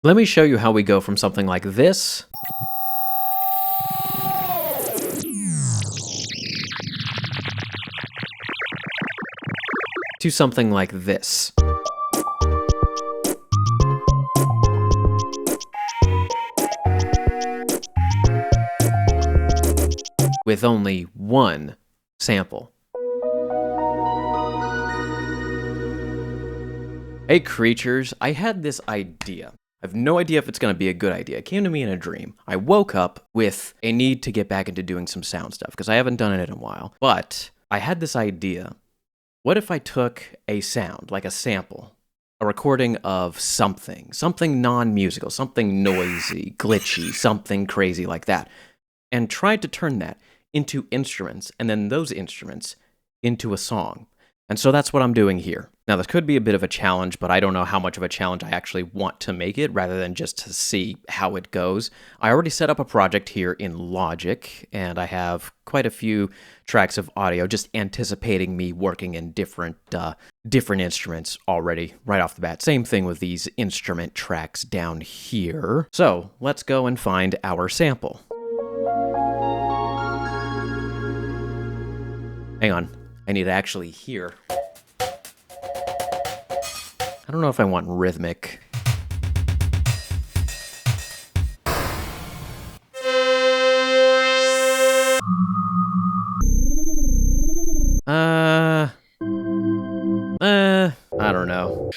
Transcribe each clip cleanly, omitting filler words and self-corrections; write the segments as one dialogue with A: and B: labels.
A: Let me show you how we go from something like this to something like this. With only one sample. Hey creatures, I had this idea. I have no idea if it's going to be a good idea. It came to me in a dream. I woke up with a need to get back into doing some sound stuff, because I haven't done it in a while. But I had this idea. What if I took a sound, like a sample, a recording of something non-musical, something noisy, glitchy, something crazy like that, and tried to turn that into instruments, and then those instruments into a song. And so that's what I'm doing here. Now, this could be a bit of a challenge, but I don't know how much of a challenge I actually want to make it, rather than just to see how it goes. I already set up a project here in Logic, and I have quite a few tracks of audio, just anticipating me working in different instruments already, right off the bat. Same thing with these instrument tracks down here. So, let's go and find our sample. Hang on. I need to actually hear. I don't know if I want rhythmic. I don't know.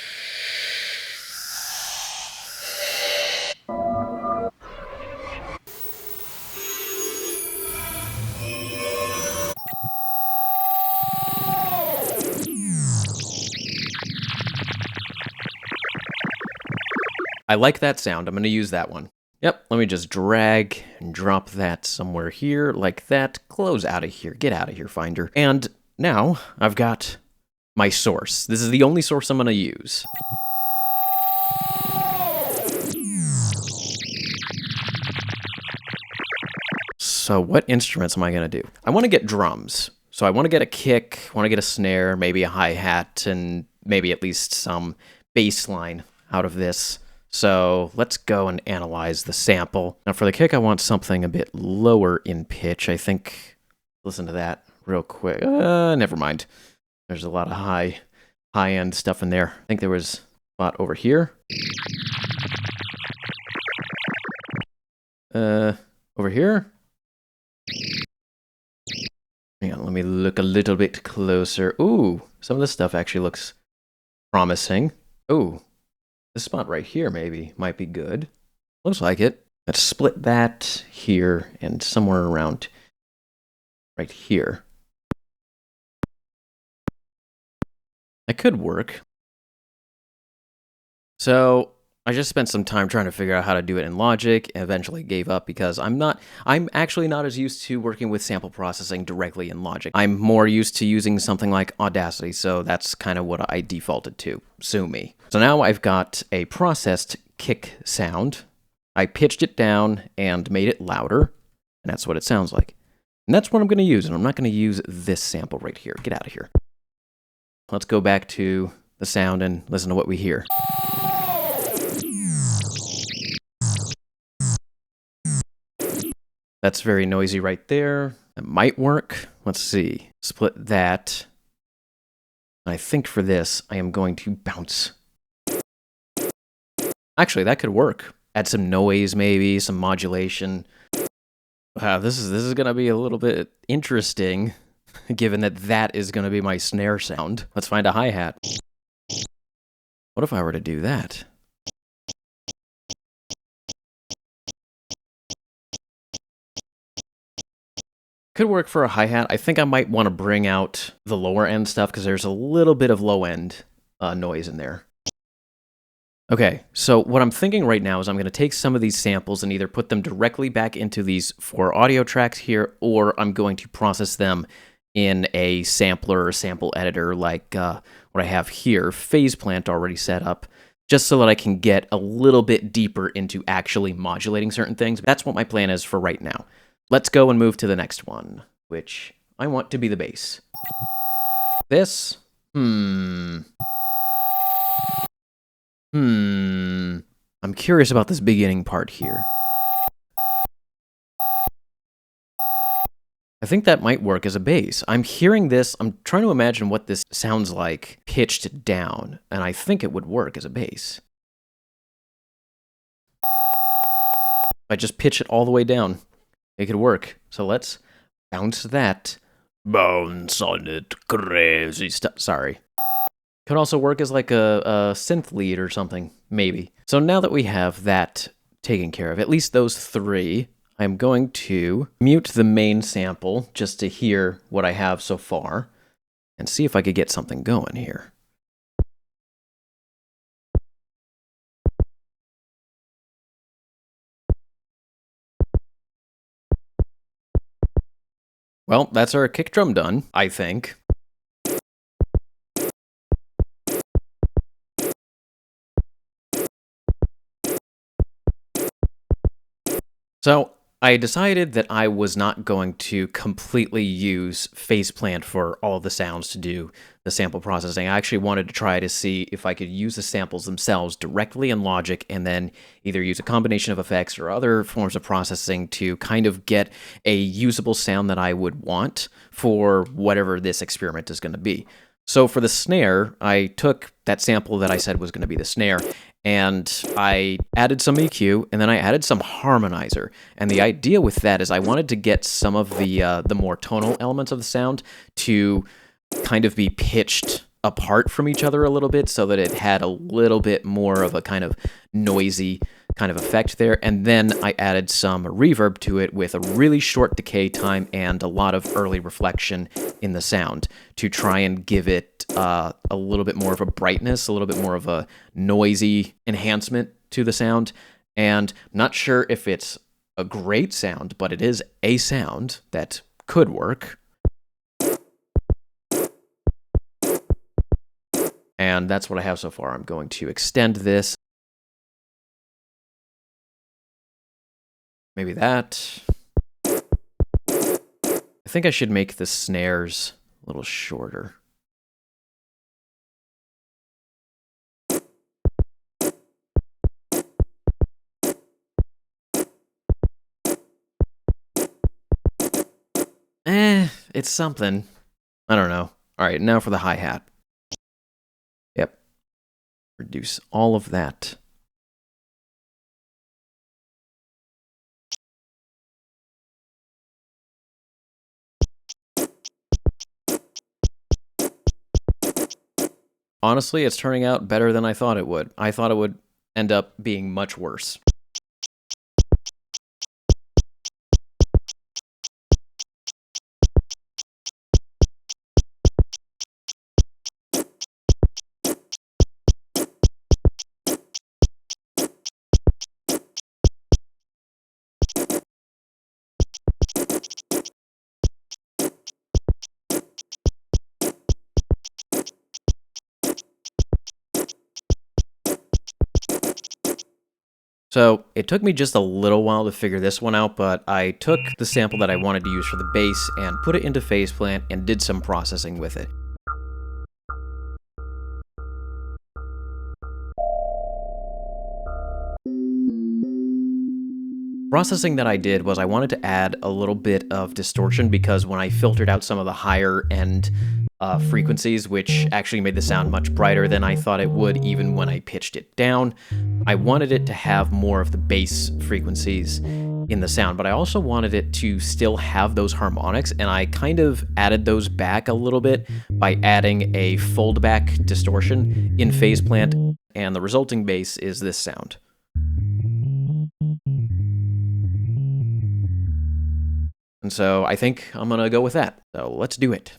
A: I like that sound. I'm going to use that one. Yep, let me just drag and drop that somewhere here, like that. Close out of here. Get out of here, Finder. And now I've got my source. This is the only source I'm going to use. So what instruments am I going to do? I want to get drums. So I want to get a kick, want to get a snare, maybe a hi-hat, and maybe at least some bass line out of this. So let's go and analyze the sample. Now for the kick, I want something a bit lower in pitch. I think, listen to that real quick. Never mind. There's a lot of high-end stuff in there. I think there was a lot over here. Over here. Hang on, let me look a little bit closer. Ooh, some of this stuff actually looks promising. Ooh. This spot right here maybe might be good. Looks like it. Let's split that here and somewhere around right here. That could work. So I just spent some time trying to figure out how to do it in Logic, and eventually gave up because I'm actually not as used to working with sample processing directly in Logic. I'm more used to using something like Audacity, so that's kind of what I defaulted to. Sue me. So now I've got a processed kick sound. I pitched it down and made it louder, and that's what it sounds like. And that's what I'm going to use, and I'm not going to use this sample right here. Get out of here. Let's go back to the sound and listen to what we hear. That's very noisy right there. That might work. Let's see. Split that. I think for this, I am going to bounce. Actually, that could work. Add some noise, maybe, some modulation. Wow, this is going to be a little bit interesting, given that that is going to be my snare sound. Let's find a hi-hat. What if I were to do that? Could work for a hi-hat. I think I might want to bring out the lower end stuff because there's a little bit of low end noise in there. Okay, so what I'm thinking right now is I'm going to take some of these samples and either put them directly back into these 4 audio tracks here, or I'm going to process them in a sampler or sample editor like what I have here, Phase Plant already set up, just so that I can get a little bit deeper into actually modulating certain things. That's what my plan is for right now. Let's go and move to the next one, which I want to be the bass. This? I'm curious about this beginning part here. I think that might work as a bass. I'm hearing this, I'm trying to imagine what this sounds like pitched down, and I think it would work as a bass. I just pitch it all the way down. It could work. So let's bounce that. Bounce on it, crazy stuff. Sorry. Could also work as like a synth lead or something, maybe. So now that we have that taken care of, at least those three, I'm going to mute the main sample just to hear what I have so far and see if I could get something going here. Well, that's our kick drum done, I think. So I decided that I was not going to completely use Faceplant for all of the sounds to do the sample processing. I actually wanted to try to see if I could use the samples themselves directly in Logic and then either use a combination of effects or other forms of processing to kind of get a usable sound that I would want for whatever this experiment is going to be. So for the snare, I took that sample that I said was going to be the snare, and I added some EQ, and then I added some harmonizer. And the idea with that is I wanted to get some of the more tonal elements of the sound to kind of be pitched apart from each other a little bit so that it had a little bit more of a kind of noisy kind of effect there. And then I added some reverb to it with a really short decay time and a lot of early reflection in the sound to try and give it a little bit more of a brightness, a little bit more of a noisy enhancement to the sound. And I'm not sure if it's a great sound, but it is a sound that could work. And that's what I have so far. I'm going to extend this. Maybe that. I think I should make the snares a little shorter. It's something. I don't know. All right, now for the hi-hat. Yep. Reduce all of that. Honestly, it's turning out better than I thought it would. I thought it would end up being much worse. So it took me just a little while to figure this one out, but I took the sample that I wanted to use for the bass and put it into Faceplant and did some processing with it. Processing that I did was I wanted to add a little bit of distortion because when I filtered out some of the higher end frequencies, which actually made the sound much brighter than I thought it would even when I pitched it down, I wanted it to have more of the bass frequencies in the sound, but I also wanted it to still have those harmonics, and I kind of added those back a little bit by adding a foldback distortion in Faceplant, and the resulting bass is this sound. And so I think I'm gonna go with that. So let's do it.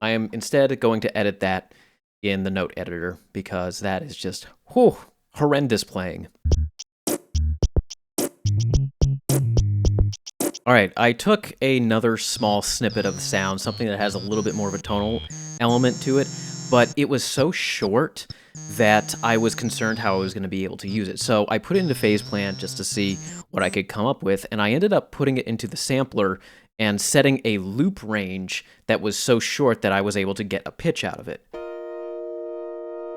A: I am instead going to edit that in the note editor because that is just horrendous playing. All right, I took another small snippet of the sound, something that has a little bit more of a tonal element to it, but it was so short that I was concerned how I was going to be able to use it. So I put it into phase plan just to see what I could come up with, and I ended up putting it into the sampler and setting a loop range that was so short that I was able to get a pitch out of it.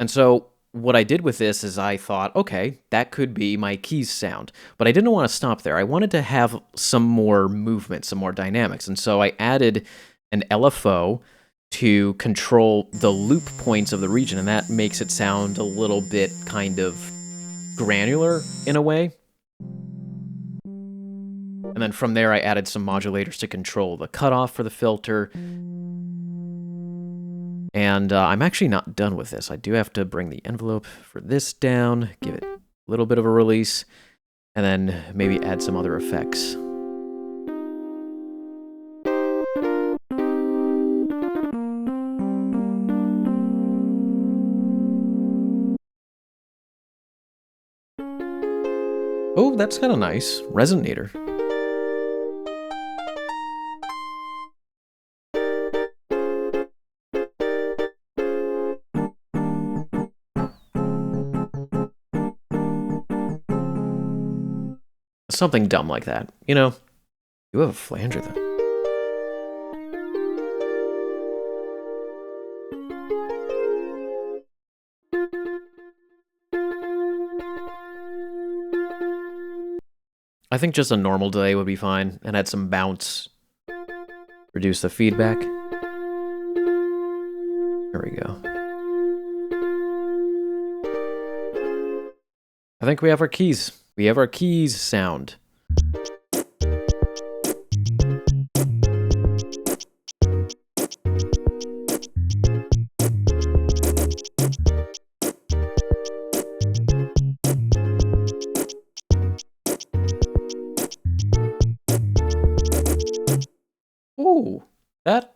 A: And so what I did with this is I thought, okay, that could be my keys sound. But I didn't want to stop there. I wanted to have some more movement, some more dynamics. And so I added an LFO to control the loop points of the region, and that makes it sound a little bit kind of granular in a way. And then from there, I added some modulators to control the cutoff for the filter. And I'm actually not done with this. I do have to bring the envelope for this down, give it a little bit of a release, and then maybe add some other effects. Oh, that's kind of nice. Resonator. Something dumb like that. You know, you have a flanger though. I think just a normal delay would be fine, and add some bounce. Reduce the feedback. There we go. I think we have our keys. We have our keys sound. Ooh, that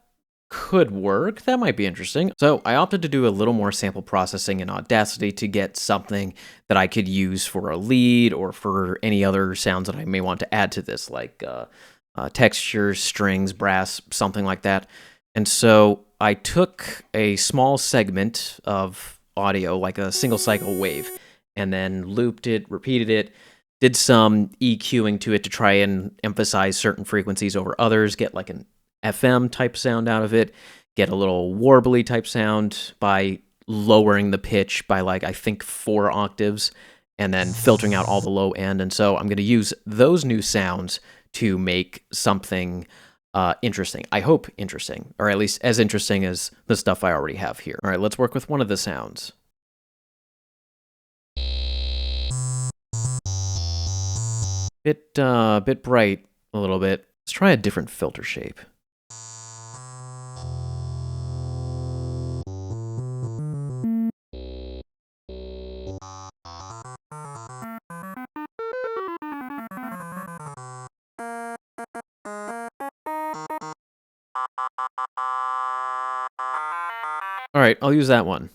A: could work. That might be interesting. So I opted to do a little more sample processing in Audacity to get something that I could use for a lead or for any other sounds that I may want to add to this, like textures, strings, brass, something like that. And so I took a small segment of audio, like a single cycle wave, and then looped it, repeated it, did some EQing to it to try and emphasize certain frequencies over others, get like an FM type sound out of it, get a little warbly type sound by lowering the pitch by like, I think 4 octaves, and then filtering out all the low end. And so I'm going to use those new sounds to make something interesting. I hope interesting, or at least as interesting as the stuff I already have here. All right, let's work with one of the sounds. Bit bright a little bit. Let's try a different filter shape. All right, I'll use that one.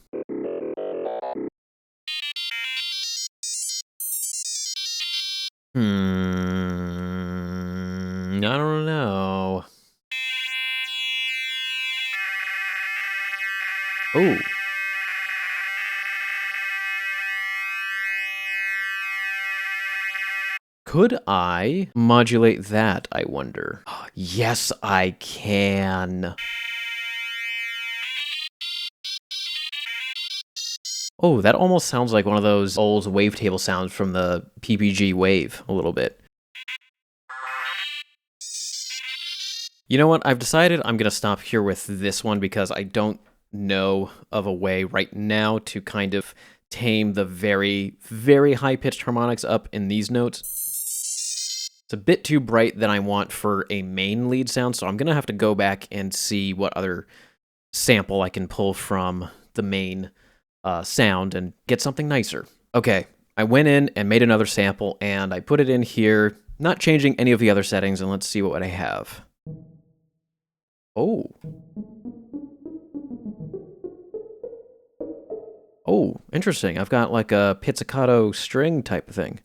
A: I don't know. Oh. Could I modulate that, I wonder? Yes, I can. Oh, that almost sounds like one of those old wavetable sounds from the PPG Wave a little bit. You know what? I've decided I'm going to stop here with this one because I don't know of a way right now to kind of tame the very, very high-pitched harmonics up in these notes. It's a bit too bright than I want for a main lead sound, so I'm going to have to go back and see what other sample I can pull from the main sound and get something nicer. Okay, I went in and made another sample, and I put it in here, not changing any of the other settings, and let's see what I have. Oh. Oh, interesting. I've got like a pizzicato string type of thing.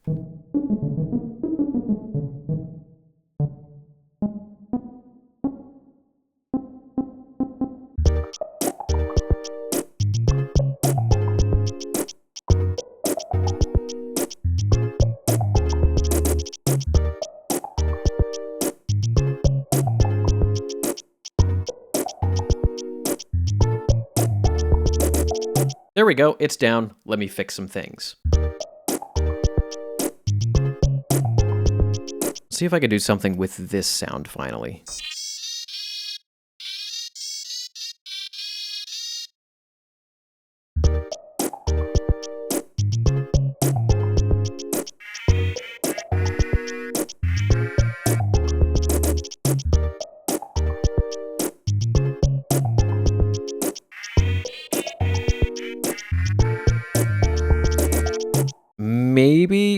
A: There we go, it's down. Let me fix some things. See if I can do something with this sound finally.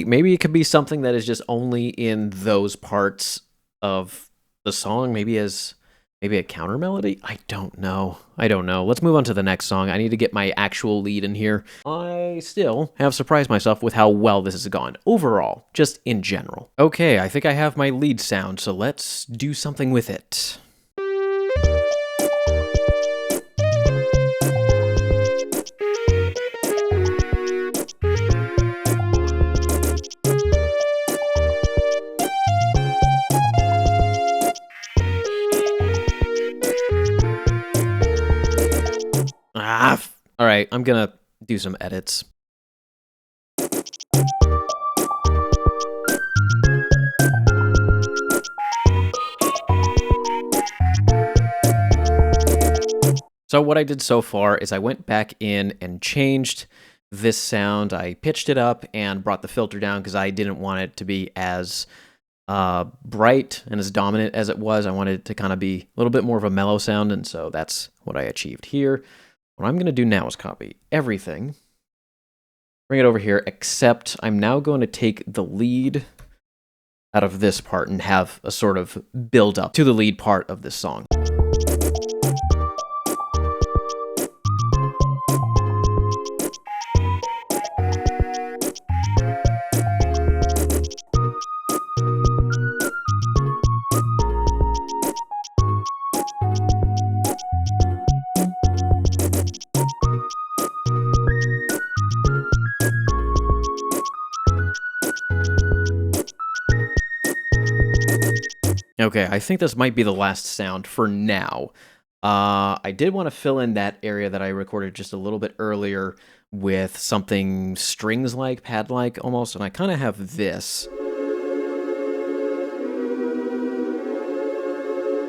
A: Maybe it could be something that is just only in those parts of the song, maybe a counter melody? I don't know. Let's move on to the next song. I need to get my actual lead in here. I still have surprised myself with how well this has gone overall, just in general. Okay, I think I have my lead sound, so let's do something with it. All right, I'm gonna do some edits. So what I did so far is I went back in and changed this sound. I pitched it up and brought the filter down because I didn't want it to be as bright and as dominant as it was. I wanted it to kind of be a little bit more of a mellow sound, and so that's what I achieved here. What I'm going to do now is copy everything, bring it over here, except I'm now going to take the lead out of this part and have a sort of build up to the lead part of this song. Okay, I think this might be the last sound for now. I did want to fill in that area that I recorded just a little bit earlier with something strings-like, pad-like almost, and I kind of have this.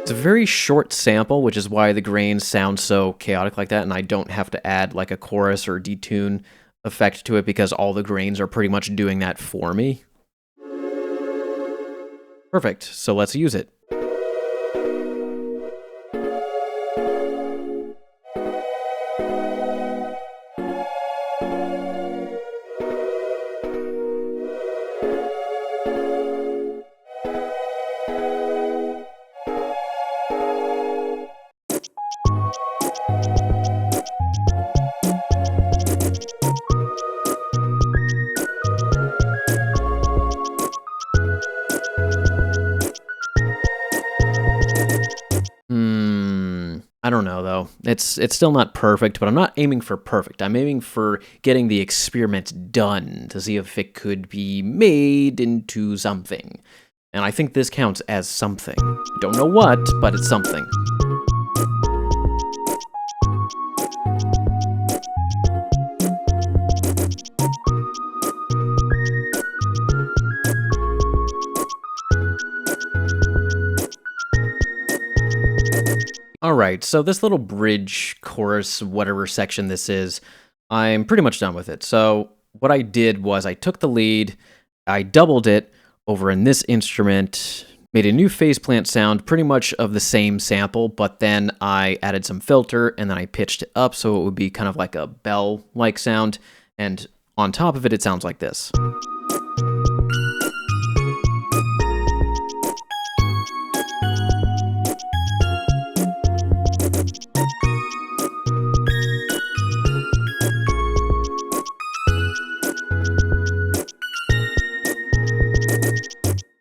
A: It's a very short sample, which is why the grains sound so chaotic like that, and I don't have to add like a chorus or detune effect to it because all the grains are pretty much doing that for me. Perfect, so let's use it. I don't know, though. It's still not perfect, but I'm not aiming for perfect. I'm aiming for getting the experiment done to see if it could be made into something. And I think this counts as something. Don't know what, but it's something. Alright, so this little bridge, chorus, whatever section this is, I'm pretty much done with it. So what I did was I took the lead, I doubled it over in this instrument, made a new phase plant sound pretty much of the same sample, but then I added some filter and then I pitched it up so it would be kind of like a bell-like sound, and on top of it, it sounds like this.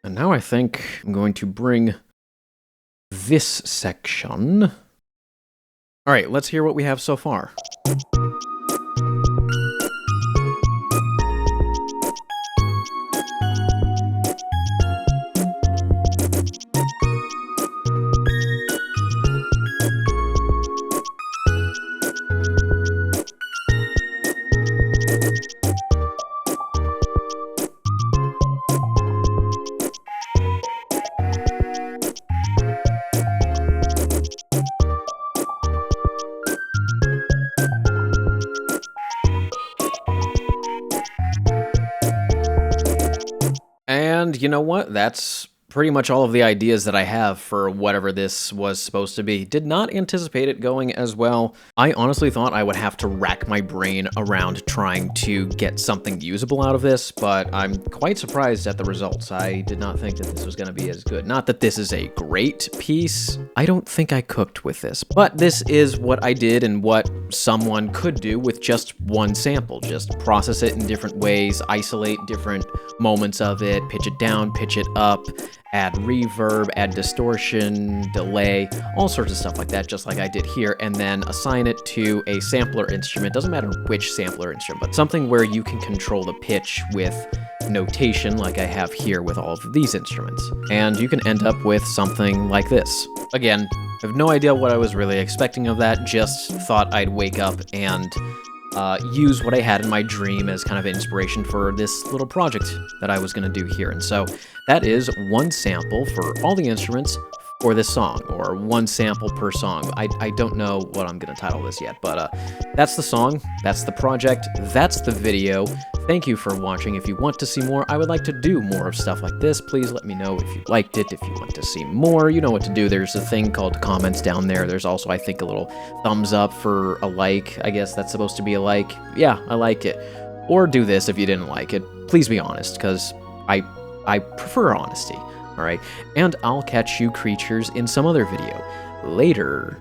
A: And now I think I'm going to bring this section. All right, let's hear what we have so far. you know what? That's pretty much all of the ideas that I have for whatever this was supposed to be. Did not anticipate it going as well. I honestly thought I would have to rack my brain around trying to get something usable out of this, but I'm quite surprised at the results. I did not think that this was going to be as good. Not that this is a great piece. I don't think I cooked with this, but this is what I did and what someone could do with just one sample. Just process it in different ways, isolate different moments of it, pitch it down, pitch it up, add reverb, add distortion, delay, all sorts of stuff like that, just like I did here, and then assign it to a sampler instrument. Doesn't matter which sampler instrument, but something where you can control the pitch with notation like I have here with all of these instruments. And you can end up with something like this. Again, I have no idea what I was really expecting of that, just thought I'd wake up and use what I had in my dream as kind of inspiration for this little project that I was going to do here. And so that is one sample for all the instruments for this song, or one sample per song. I don't know what I'm going to title this yet, but that's the song, that's the project, that's the video. Thank you for watching. If you want to see more, I would like to do more of stuff like this. Please let me know if you liked it, if you want to see more. You know what to do. There's a thing called comments down there. There's also, I think, a little thumbs up for a like. I guess that's supposed to be a like. Yeah, I like it. Or do this if you didn't like it. Please be honest, because I prefer honesty. All right, and I'll catch you creatures in some other video. Later.